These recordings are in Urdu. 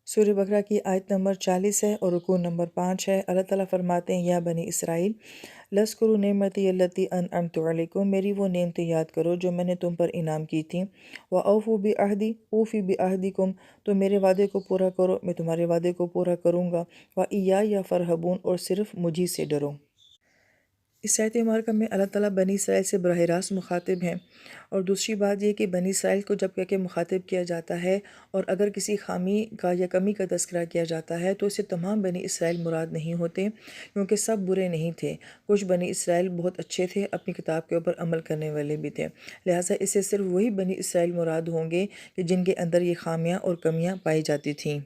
سورہ بقرہ کی آیت نمبر 40 ہے اور رکوع نمبر 5 ہے۔ اللہ تعالیٰ فرماتے ہیں، یا بنی اسرائیل لَذْکُرُوا نعمتی التی انعمت علیکم، میری وہ نعمتیں یاد کرو جو میں نے تم پر انعام کی تھیں۔ وَأَوْفُوا بِعَہْدِی أُوفِ بِعَہْدِکُم، تو میرے وعدے کو پورا کرو، میں تمہارے وعدے کو پورا کروں گا۔ وَإِیَّایَ فَارْہَبُونِ، اور صرف مجھی سے ڈرو۔ اس آیت مبارکہ میں اللہ تعالیٰ بنی اسرائیل سے براہ راست مخاطب ہیں، اور دوسری بات یہ کہ بنی اسرائیل کو جب کہ مخاطب کیا جاتا ہے اور اگر کسی خامی کا یا کمی کا تذکرہ کیا جاتا ہے تو اسے تمام بنی اسرائیل مراد نہیں ہوتے، کیونکہ سب برے نہیں تھے۔ کچھ بنی اسرائیل بہت اچھے تھے، اپنی کتاب کے اوپر عمل کرنے والے بھی تھے، لہٰذا اس سے صرف وہی بنی اسرائیل مراد ہوں گے کہ جن کے اندر یہ خامیاں اور کمیاں پائی جاتی تھیں۔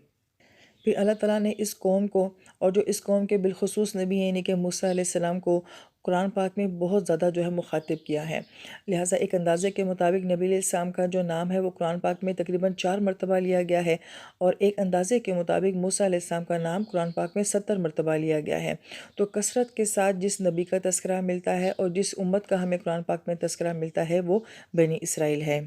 پھر اللہ تعالیٰ نے اس قوم کو، اور جو اس قوم کے بالخصوص نبی ہیں یعنی کہ موسیٰ علیہ السلام کو، قرآن پاک میں بہت زیادہ مخاطب کیا ہے۔ لہٰذا ایک اندازے کے مطابق نبی علیہ السلام کا جو نام ہے وہ قرآن پاک میں تقریباً 4 مرتبہ لیا گیا ہے، اور ایک اندازے کے مطابق موسیٰ علیہ السلام کا نام قرآن پاک میں 70 مرتبہ لیا گیا ہے۔ تو کثرت کے ساتھ جس نبی کا تذکرہ ملتا ہے اور جس امت کا ہمیں قرآن پاک میں تذکرہ ملتا ہے وہ بنی اسرائیل ہے۔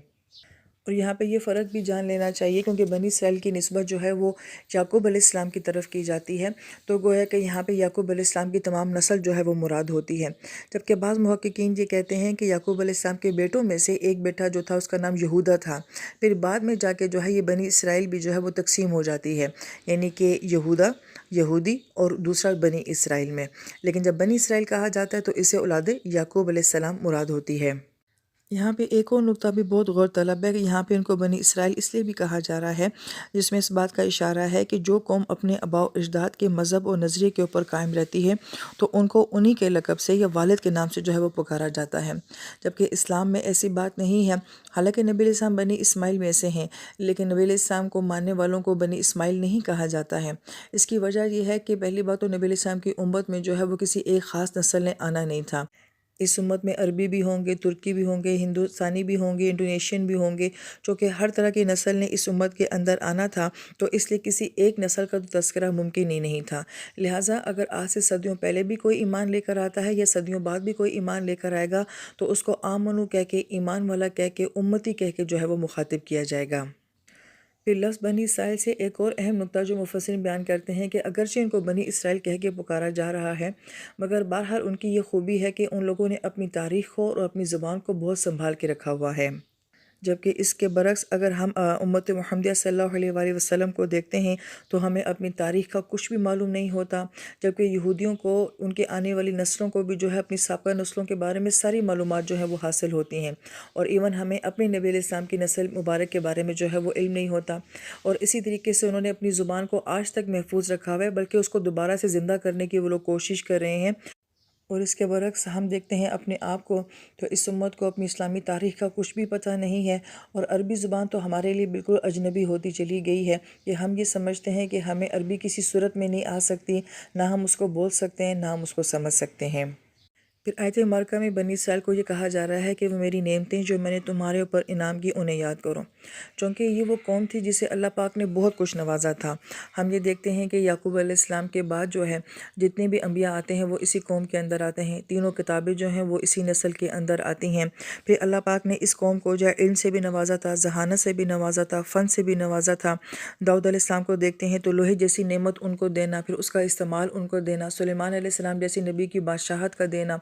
اور یہاں پہ یہ فرق بھی جان لینا چاہیے، کیونکہ بنی اسرائیل کی نسبت وہ یعقوب علیہ السلام کی طرف کی جاتی ہے، تو گویا کہ یہاں پہ یعقوب علیہ السلام کی تمام نسل وہ مراد ہوتی ہے، جبکہ بعض محققین یہ کہتے ہیں کہ یعقوب علیہ السلام کے بیٹوں میں سے ایک بیٹا جو تھا اس کا نام یہودا تھا، پھر بعد میں جا کے یہ بنی اسرائیل بھی وہ تقسیم ہو جاتی ہے، یعنی کہ یہودا یہودی اور دوسرا بنی اسرائیل میں، لیکن جب بنی اسرائیل کہا جاتا ہے تو اسے اولاد یعقوب علیہ السلام مراد ہوتی ہے۔ یہاں پہ ایک اور نقطہ بھی بہت غور طلب ہے کہ یہاں پہ ان کو بنی اسرائیل اس لیے بھی کہا جا رہا ہے، جس میں اس بات کا اشارہ ہے کہ جو قوم اپنے آباء و اجداد کے مذہب اور نظریے کے اوپر قائم رہتی ہے تو ان کو انہی کے لقب سے یا والد کے نام سے وہ پکارا جاتا ہے، جبکہ اسلام میں ایسی بات نہیں ہے۔ حالانکہ نبی علیہ السلام بنی اسماعیل میں سے ہیں، لیکن نبی علیہ السلام کو ماننے والوں کو بنی اسماعیل نہیں کہا جاتا ہے۔ اس کی وجہ یہ ہے کہ پہلی بات تو نبی علیہ السلام کی امت میں وہ کسی ایک خاص نسل نے آنا نہیں تھا۔ اس امت میں عربی بھی ہوں گے، ترکی بھی ہوں گے، ہندوستانی بھی ہوں گے، انڈونیشین بھی ہوں گے، چونکہ ہر طرح کی نسل نے اس امت کے اندر آنا تھا، تو اس لیے کسی ایک نسل کا تذکرہ ممکن ہی نہیں تھا۔ لہٰذا اگر آج سے صدیوں پہلے بھی کوئی ایمان لے کر آتا ہے یا صدیوں بعد بھی کوئی ایمان لے کر آئے گا تو اس کو آمنو کہہ کے، ایمان والا کہہ کے، امتی کہہ کے وہ مخاطب کیا جائے گا۔ پھر لفظ بنی اسرائیل سے ایک اور اہم نقطہ جو مفسرین بیان کرتے ہیں کہ اگرچہ ان کو بنی اسرائیل کہہ کے پکارا جا رہا ہے، مگر بہرحال ان کی یہ خوبی ہے کہ ان لوگوں نے اپنی تاریخ کو اور اپنی زبان کو بہت سنبھال کے رکھا ہوا ہے، جبکہ اس کے برعکس اگر ہم امت محمدیہ صلی اللہ علیہ وآلہ وسلم کو دیکھتے ہیں تو ہمیں اپنی تاریخ کا کچھ بھی معلوم نہیں ہوتا، جبکہ یہودیوں کو ان کے آنے والی نسلوں کو بھی اپنی سابقہ نسلوں کے بارے میں ساری معلومات وہ حاصل ہوتی ہیں، اور ایون ہمیں اپنے نبی علیہ السلام کی نسل مبارک کے بارے میں وہ علم نہیں ہوتا، اور اسی طریقے سے انہوں نے اپنی زبان کو آج تک محفوظ رکھا ہوا ہے، بلکہ اس کو دوبارہ سے زندہ کرنے کی وہ لوگ کوشش کر رہے ہیں۔ اور اس کے برعکس ہم دیکھتے ہیں اپنے آپ کو، تو اس امت کو اپنی اسلامی تاریخ کا کچھ بھی پتہ نہیں ہے، اور عربی زبان تو ہمارے لیے بالکل اجنبی ہوتی چلی گئی ہے کہ ہم یہ سمجھتے ہیں کہ ہمیں عربی کسی صورت میں نہیں آ سکتی، نہ ہم اس کو بول سکتے ہیں، نہ ہم اس کو سمجھ سکتے ہیں۔ پھر آیت مبارکہ میں بنی اسرائیل کو یہ کہا جا رہا ہے کہ وہ میری نعمتیں جو میں نے تمہارے اوپر انعام کی انہیں یاد کرو، چونکہ یہ وہ قوم تھی جسے اللہ پاک نے بہت کچھ نوازا تھا۔ ہم یہ دیکھتے ہیں کہ یعقوب علیہ السلام کے بعد جتنے بھی انبیاء آتے ہیں وہ اسی قوم کے اندر آتے ہیں، تینوں کتابیں وہ اسی نسل کے اندر آتی ہیں۔ پھر اللہ پاک نے اس قوم کو علم سے بھی نوازا تھا، ذہانت سے بھی نوازا تھا، فن سے بھی نوازا تھا۔ داؤد علیہ السلام کو دیکھتے ہیں تو لوہے جیسی نعمت ان کو دینا، پھر اس کا استعمال ان کو دینا، سلیمان علیہ السلام جیسی نبی کی بادشاہت کا دینا،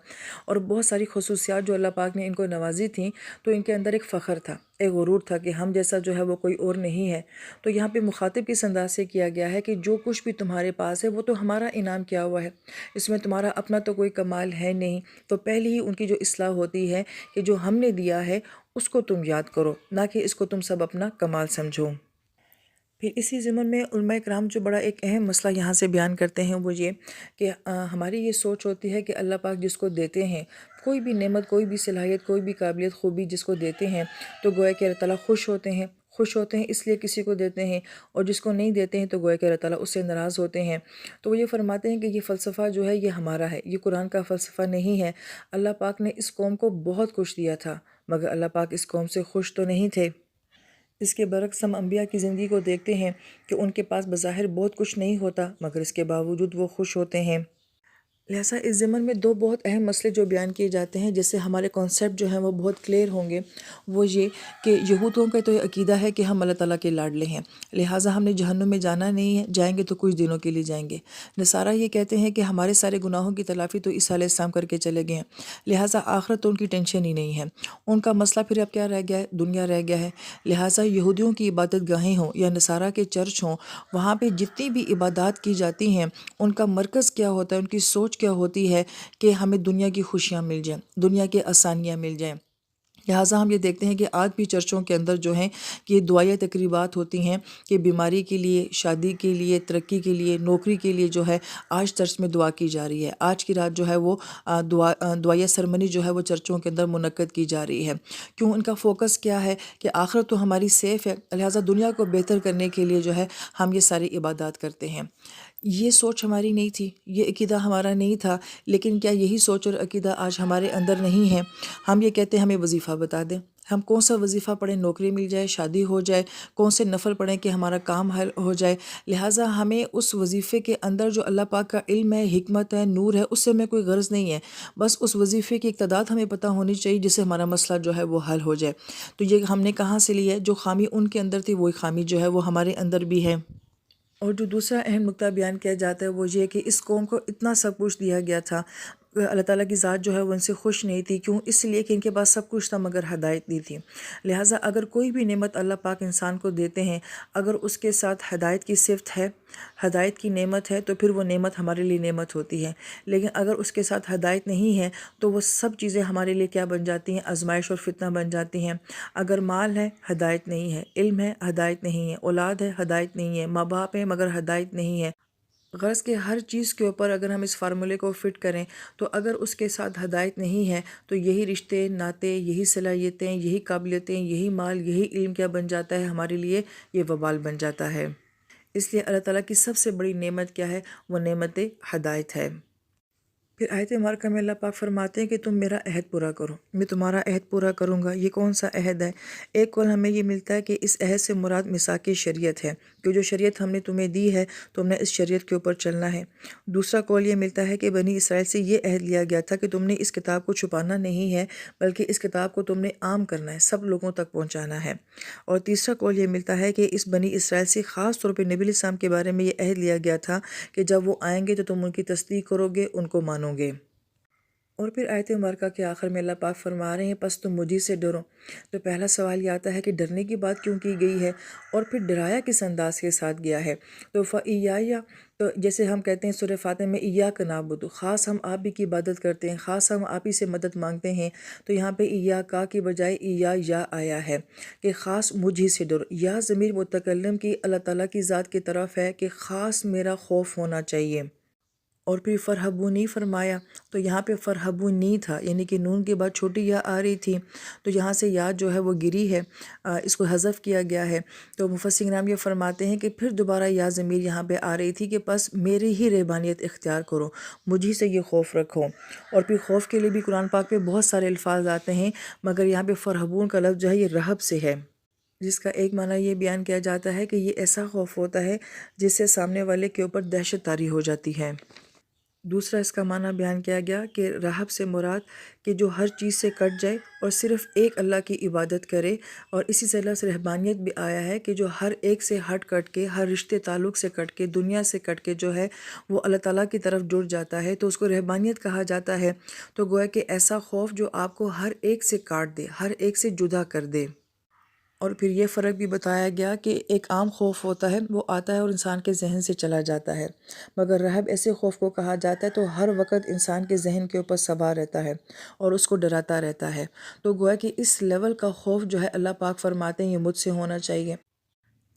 اور بہت ساری خصوصیات جو اللہ پاک نے ان کو نوازی تھیں، تو ان کے اندر ایک فخر تھا، ایک غرور تھا کہ ہم جیسا وہ کوئی اور نہیں ہے۔ تو یہاں پہ مخاطب کس انداز سے کیا گیا ہے کہ جو کچھ بھی تمہارے پاس ہے وہ تو ہمارا انعام کیا ہوا ہے، اس میں تمہارا اپنا تو کوئی کمال ہے نہیں، تو پہلے ہی ان کی جو اصلاح ہوتی ہے کہ جو ہم نے دیا ہے اس کو تم یاد کرو، نہ کہ اس کو تم سب اپنا کمال سمجھو۔ پھر اسی ضمن میں علماء کرام جو بڑا ایک اہم مسئلہ یہاں سے بیان کرتے ہیں وہ یہ کہ ہماری یہ سوچ ہوتی ہے کہ اللہ پاک جس کو دیتے ہیں کوئی بھی نعمت، کوئی بھی صلاحیت، کوئی بھی قابلیت، خوبی جس کو دیتے ہیں تو گویا کہ اللہ تعالیٰ خوش ہوتے ہیں اس لیے کسی کو دیتے ہیں، اور جس کو نہیں دیتے ہیں تو گویا کہ اللہ تعالیٰ اس سے ناراض ہوتے ہیں۔ تو وہ یہ فرماتے ہیں کہ یہ فلسفہ یہ ہمارا ہے، یہ قرآن کا فلسفہ نہیں ہے۔ اللہ پاک نے اس قوم کو بہت کچھ دیا تھا، مگر اللہ پاک اس قوم سے خوش تو نہیں تھے۔ اس کے برعکس ہم انبیاء کی زندگی کو دیکھتے ہیں کہ ان کے پاس بظاہر بہت کچھ نہیں ہوتا، مگر اس کے باوجود وہ خوش ہوتے ہیں۔ لہٰذا اس ضمن میں دو بہت اہم مسئلے جو بیان کیے جاتے ہیں جس سے ہمارے کانسیپٹ جو ہیں وہ بہت کلیئر ہوں گے، وہ یہ کہ یہودوں کا تو یہ عقیدہ ہے کہ ہم اللہ تعالیٰ کے لاڈلے ہیں، لہٰذا ہم نے جہنم میں جانا نہیں ہے، جائیں گے تو کچھ دنوں کے لیے جائیں گے۔ نصارہ یہ کہتے ہیں کہ ہمارے سارے گناہوں کی تلافی تو عیسیٰ علیہ السلام کر کے چلے گئے ہیں، لہٰذا آخرت تو ان کی ٹینشن ہی نہیں ہے۔ ان کا مسئلہ پھر اب کیا رہ گیا ہے؟ دنیا رہ گیا ہے۔ لہٰذا یہودیوں کی عبادت گاہیں ہوں یا نصارہ کے چرچ ہوں، وہاں پہ جتنی بھی عبادات کی جاتی ہیں ان کا مرکز کیا ہوتا ہے، ان کی سوچ کیا ہوتی ہے کہ ہمیں دنیا کی خوشیاں مل جائیں، دنیا کی آسانیاں مل جائیں۔ لہٰذا ہم یہ دیکھتے ہیں کہ آج بھی چرچوں کے اندر جو ہیں یہ دعائیہ تقریبات ہوتی ہیں کہ بیماری کے لیے، شادی کے لیے، ترقی کے لیے، نوکری کے لیے جو ہے آج چرچ میں دعا کی جا رہی ہے۔ آج کی رات جو ہے وہ دعائیہ سرمنی جو ہے وہ چرچوں کے اندر منعقد کی جا رہی ہے۔ کیوں؟ ان کا فوکس کیا ہے کہ آخرت تو ہماری سیف ہے، لہٰذا دنیا کو بہتر کرنے کے لیے جو ہے ہم یہ ساری عبادات کرتے ہیں۔ یہ سوچ ہماری نہیں تھی، یہ عقیدہ ہمارا نہیں تھا، لیکن کیا یہی سوچ اور عقیدہ آج ہمارے اندر نہیں ہے؟ ہم یہ کہتے ہیں ہمیں وظیفہ بتا دیں، ہم کون سا وظیفہ پڑھیں نوکری مل جائے، شادی ہو جائے، کون سے نفل پڑھیں کہ ہمارا کام حل ہو جائے۔ لہٰذا ہمیں اس وظیفے کے اندر جو اللہ پاک کا علم ہے، حکمت ہے، نور ہے، اس سے ہمیں کوئی غرض نہیں ہے، بس اس وظیفے کی اقتدار ہمیں پتہ ہونی چاہیے جس سے ہمارا مسئلہ جو ہے وہ حل ہو جائے۔ تو یہ ہم نے کہاں سے لیا ہے؟ جو خامی ان کے اندر تھی وہی خامی جو ہے وہ ہمارے اندر بھی ہے۔ اور جو دوسرا اہم نقطہ بیان کیا جاتا ہے وہ یہ کہ اس قوم کو اتنا سب کچھ دیا گیا تھا، اللہ تعالیٰ کی ذات جو ہے وہ ان سے خوش نہیں تھی۔ کیوں؟ اس لیے کہ ان کے پاس سب کچھ تھا مگر ہدایت نہیں تھی۔ لہٰذا اگر کوئی بھی نعمت اللہ پاک انسان کو دیتے ہیں، اگر اس کے ساتھ ہدایت کی صفت ہے، ہدایت کی نعمت ہے، تو پھر وہ نعمت ہمارے لیے نعمت ہوتی ہے۔ لیکن اگر اس کے ساتھ ہدایت نہیں ہے تو وہ سب چیزیں ہمارے لیے کیا بن جاتی ہیں؟ آزمائش اور فتنہ بن جاتی ہیں۔ اگر مال ہے، ہدایت نہیں ہے، علم ہے، ہدایت نہیں ہے، اولاد ہے، ہدایت نہیں ہے، ماں باپ ہے مگر ہدایت نہیں ہے۔ غرض کہ ہر چیز کے اوپر اگر ہم اس فارمولے کو فٹ کریں تو اگر اس کے ساتھ ہدایت نہیں ہے تو یہی رشتے ناتے، یہی صلاحیتیں، یہی قابلیتیں، یہی مال، یہی علم کیا بن جاتا ہے ہمارے لیے؟ یہ وبال بن جاتا ہے۔ اس لیے اللہ تعالیٰ کی سب سے بڑی نعمت کیا ہے؟ وہ نعمت ہدایت ہے۔ پھر آیت مبارکہ میں اللہ پاک فرماتے ہیں کہ تم میرا عہد پورا کرو، میں تمہارا عہد پورا کروں گا۔ یہ کون سا عہد ہے؟ ایک قول ہمیں یہ ملتا ہے کہ اس عہد سے مراد میثاق شریعت ہے، کہ جو شریعت ہم نے تمہیں دی ہے تم نے اس شریعت کے اوپر چلنا ہے۔ دوسرا قول یہ ملتا ہے کہ بنی اسرائیل سے یہ عہد لیا گیا تھا کہ تم نے اس کتاب کو چھپانا نہیں ہے، بلکہ اس کتاب کو تم نے عام کرنا ہے، سب لوگوں تک پہنچانا ہے۔ اور تیسرا قول یہ ملتا ہے کہ اس بنی اسرائیل سے خاص طور پہ نبی علیہ السلام کے بارے میں یہ عہد لیا گیا تھا کہ جب وہ آئیں گے تو تم ان کی تصدیق کرو گے، ان کو مانو گے۔ اور پھر آیت مبارکہ کے آخر میں اللہ پاک فرما رہے ہیں پس تم مجھے سے ڈرو۔ تو پہلا سوال یہ آتا ہے کہ ڈرنے کی بات کیوں کی گئی ہے، اور پھر ڈرایا کس انداز کے ساتھ گیا ہے؟ تو فَإِيَّايَ، تو جیسے ہم کہتے ہیں سورہ فاتحہ میں ایاک نعبد، خاص ہم آپ ہی کی عبادت کرتے ہیں، خاص ہم آپ ہی سے مدد مانگتے ہیں، تو یہاں پہ ایاک کی بجائے یا آیا ہے کہ خاص مجھے سے ڈرو۔ یا ضمیر متکلم کی اللہ تعالیٰ کی ذات کی طرف ہے کہ خاص میرا خوف ہونا چاہیے۔ اور پھر فرحبونی فرمایا، تو یہاں پہ فرحبونی تھا، یعنی کہ نون کے بعد چھوٹی یا آ رہی تھی، تو یہاں سے یا جو ہے وہ گری ہے، اس کو حذف کیا گیا ہے۔ تو مفسرین کرام یہ فرماتے ہیں کہ پھر دوبارہ یا ضمیر یہاں پہ آ رہی تھی کہ بس میری ہی رہبانیت اختیار کرو، مجھے سے یہ خوف رکھو۔ اور پھر خوف کے لیے بھی قرآن پاک پہ بہت سارے الفاظ آتے ہیں، مگر یہاں پہ فرحبون کا لفظ جو ہے یہ رہب سے ہے، جس کا ایک معنی یہ بیان کیا جاتا ہے کہ یہ ایسا خوف ہوتا ہے جس سے سامنے والے کے اوپر دہشت طاری ہو جاتی ہے۔ دوسرا اس کا معنی بیان کیا گیا کہ راہب سے مراد کہ جو ہر چیز سے کٹ جائے اور صرف ایک اللہ کی عبادت کرے، اور اسی سے لفظ رہبانیت بھی آیا ہے کہ جو ہر ایک سے ہٹ کٹ کے، ہر رشتے تعلق سے کٹ کے، دنیا سے کٹ کے جو ہے وہ اللہ تعالیٰ کی طرف جڑ جاتا ہے، تو اس کو رہبانیت کہا جاتا ہے۔ تو گویا کہ ایسا خوف جو آپ کو ہر ایک سے کاٹ دے، ہر ایک سے جدا کر دے۔ اور پھر یہ فرق بھی بتایا گیا کہ ایک عام خوف ہوتا ہے وہ آتا ہے اور انسان کے ذہن سے چلا جاتا ہے، مگر رہب ایسے خوف کو کہا جاتا ہے تو ہر وقت انسان کے ذہن کے اوپر سوار رہتا ہے اور اس کو ڈراتا رہتا ہے۔ تو گویا کہ اس لیول کا خوف جو ہے اللہ پاک فرماتے ہیں یہ مجھ سے ہونا چاہیے۔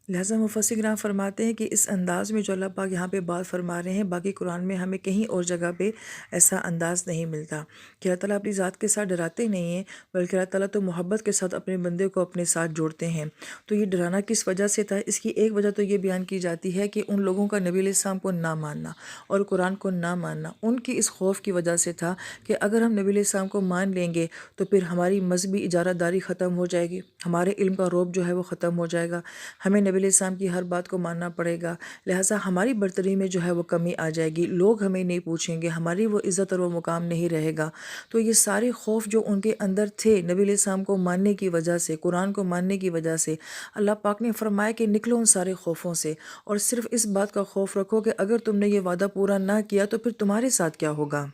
لہٰذا مفسرین کرام فرماتے ہیں کہ اس انداز میں جو اللہ پاک یہاں پہ بات فرما رہے ہیں باقی قرآن میں ہمیں کہیں اور جگہ پہ ایسا انداز نہیں ملتا کہ اللہ تعالیٰ اپنی ذات کے ساتھ ڈراتے نہیں ہیں، بلکہ اللہ تعالیٰ تو محبت کے ساتھ اپنے بندے کو اپنے ساتھ جوڑتے ہیں۔ تو یہ ڈرانا کس وجہ سے تھا؟ اس کی ایک وجہ تو یہ بیان کی جاتی ہے کہ ان لوگوں کا نبی علیہ السلام کو نہ ماننا اور قرآن کو نہ ماننا ان کی اس خوف کی وجہ سے تھا کہ اگر ہم نبی علیہ السلام کو مان لیں گے تو پھر ہماری مذہبی اجارہ داری ختم ہو جائے گی، ہمارے علم کا رعب جو ہے وہ ختم ہو جائے گا، ہمیں نبی نبی علیہ السلام کی ہر بات کو ماننا پڑے گا، لہٰذا ہماری برتری میں جو ہے وہ کمی آ جائے گی، لوگ ہمیں نہیں پوچھیں گے، ہماری وہ عزت اور وہ مقام نہیں رہے گا۔ تو یہ سارے خوف جو ان کے اندر تھے نبی علیہ السلام کو ماننے کی وجہ سے، قرآن کو ماننے کی وجہ سے، اللہ پاک نے فرمایا کہ نکلو ان سارے خوفوں سے، اور صرف اس بات کا خوف رکھو کہ اگر تم نے یہ وعدہ پورا نہ کیا تو پھر تمہارے ساتھ کیا ہوگا۔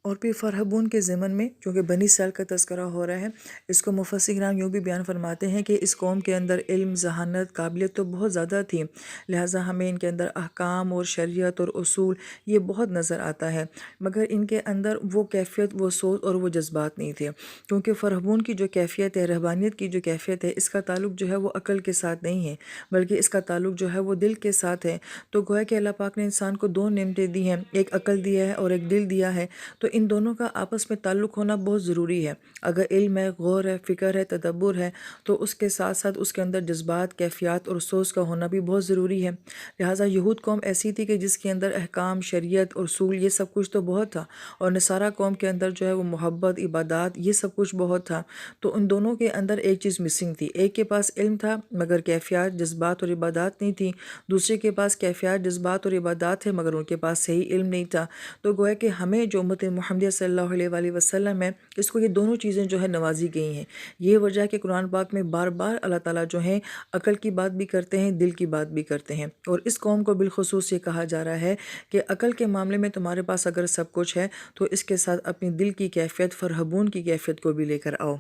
اور پھر فرحبون کے ضمن میں چونکہ بنی اسرائیل کا تذکرہ ہو رہا ہے، اس کو مفسرین یوں بھی بیان فرماتے ہیں کہ اس قوم کے اندر علم، ذہانت، قابلیت تو بہت زیادہ تھی، لہٰذا ہمیں ان کے اندر احکام اور شریعت اور اصول یہ بہت نظر آتا ہے، مگر ان کے اندر وہ کیفیت، وہ سوچ اور وہ جذبات نہیں تھے، کیونکہ فرحبون کی جو کیفیت ہے، رہبانیت کی جو کیفیت ہے، اس کا تعلق جو ہے وہ عقل کے ساتھ نہیں ہے، بلکہ اس کا تعلق جو ہے وہ دل کے ساتھ ہے۔ تو گویا کہ اللہ پاک نے انسان کو دو نعمتیں دی ہیں، ایک عقل دیا ہے اور ایک دل دیا ہے، تو ان دونوں کا آپس میں تعلق ہونا بہت ضروری ہے۔ اگر علم ہے، غور ہے، فکر ہے، تدبر ہے، تو اس کے ساتھ ساتھ اس کے اندر جذبات، کیفیات اور سوچ کا ہونا بھی بہت ضروری ہے۔ لہٰذا یہود قوم ایسی تھی کہ جس کے اندر احکام، شریعت اور اصول یہ سب کچھ تو بہت تھا، اور نصارہ قوم کے اندر جو ہے وہ محبت، عبادات یہ سب کچھ بہت تھا۔ تو ان دونوں کے اندر ایک چیز مسنگ تھی، ایک کے پاس علم تھا مگر کیفیات، جذبات اور عبادات نہیں تھی، دوسرے کے پاس کیفیات، جذبات اور عبادات ہے مگر ان کے پاس صحیح علم نہیں تھا۔ تو گویا کہ ہمیں جو امت محمدیہ صلی اللہ علیہ وآلہ وسلم ہے، اس کو یہ دونوں چیزیں جو ہے نوازی گئی ہیں۔ یہ وجہ ہے کہ قرآن پاک میں بار بار اللہ تعالیٰ جو ہیں عقل کی بات بھی کرتے ہیں، دل کی بات بھی کرتے ہیں، اور اس قوم کو بالخصوص یہ کہا جا رہا ہے کہ عقل کے معاملے میں تمہارے پاس اگر سب کچھ ہے تو اس کے ساتھ اپنی دل کی کیفیت، فرحبون کی کیفیت کو بھی لے کر آؤ۔